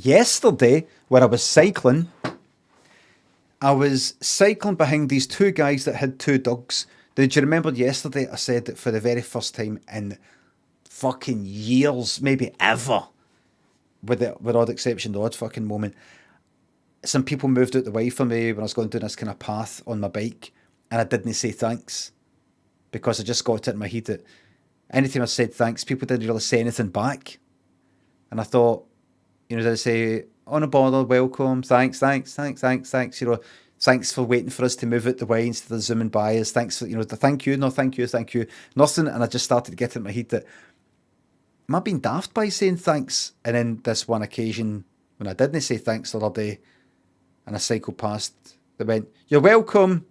Yesterday, when I was cycling, behind these two guys that had two dogs. Did you remember yesterday I said that for the very first time in fucking years, maybe ever, with odd exception, the odd fucking moment, some people moved out the way for me when I was going down this kind of path on my bike, and I didn't say thanks because I just got it in my head that anytime I said thanks, people didn't really say anything back. And I thought, did I say, on a bother, welcome, thanks, thanks, thanks, thanks, thanks, thanks for waiting for us to move out the way instead of zooming by us, thanks for, the thank you, no, thank you, nothing. And I just started to get in my head that, am I being daft by saying thanks? And then this one occasion, when I didn't say thanks the other day, and I cycled past, they went, you're welcome,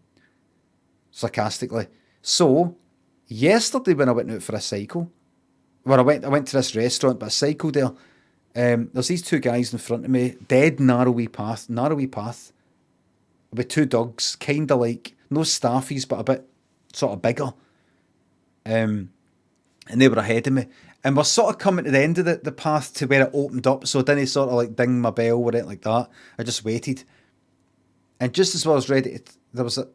sarcastically. So, yesterday when I went out for a cycle, well, I went to this restaurant, but I cycled there. There's these two guys in front of me, dead narrowy path, with two dogs, kind of like, no staffies, but a bit sort of bigger. And they were ahead of me. And we're sort of coming to the end of the path to where it opened up, so I didn't sort of like ding my bell or anything like that. I just waited. And just as well I was ready to,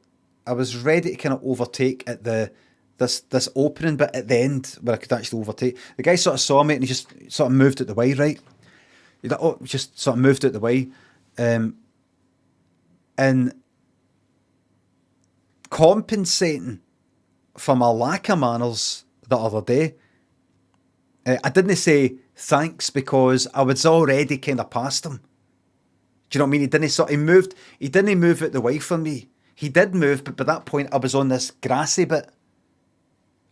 I was ready to kind of overtake at this opening bit at the end where I could actually overtake. The guy sort of saw me and he just sort of moved out the way, right? Just sort of moved out the way. And compensating for my lack of manners the other day, I didn't say thanks because I was already kind of past him. Do you know what I mean? He didn't move out the way for me. He did move, but by that point I was on this grassy bit.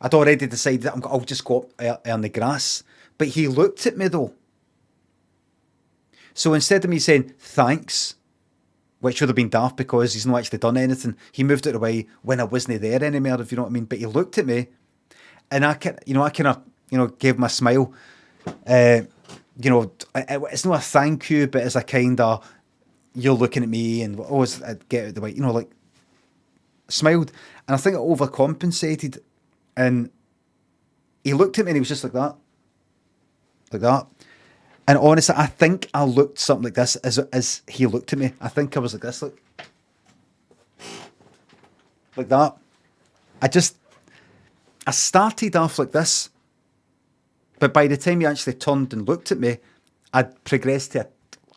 I'd already decided that I'll just go up on the grass. But he looked at me though. So instead of me saying thanks, which would have been daft because he's not actually done anything, he moved it away when I wasn't there anymore, if you know what I mean. But he looked at me, and I kind of gave him a smile. It's not a thank you, but it's a kind of, you're looking at me and always get out of the way, like smiled. And I think I overcompensated, and he looked at me and he was just like that. And honestly, I think I looked something like this as he looked at me. I think I was like this, like that. I started off like this, but by the time he actually turned and looked at me, I'd progressed to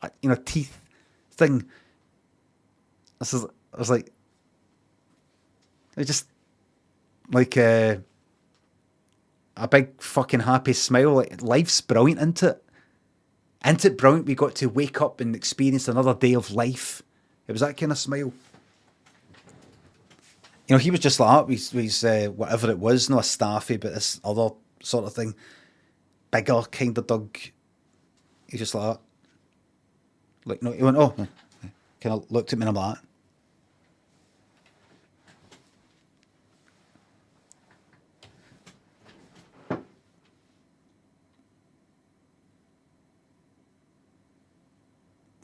a teeth thing. I was like, it just like a big fucking happy smile. Like, life's brilliant, isn't it? Isn't it brilliant? We got to wake up and experience another day of life. It was that kind of smile. He was just like that. He's whatever it was, not a staffy, but this other sort of thing, bigger kind of dog. He's just like that. Like, no, he went, oh, kind of looked at me and I'm like that.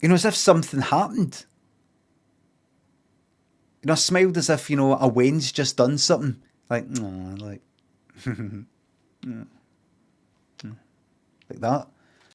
As if something happened. I smiled as if, a Wayne's just done something. Like, like, like that.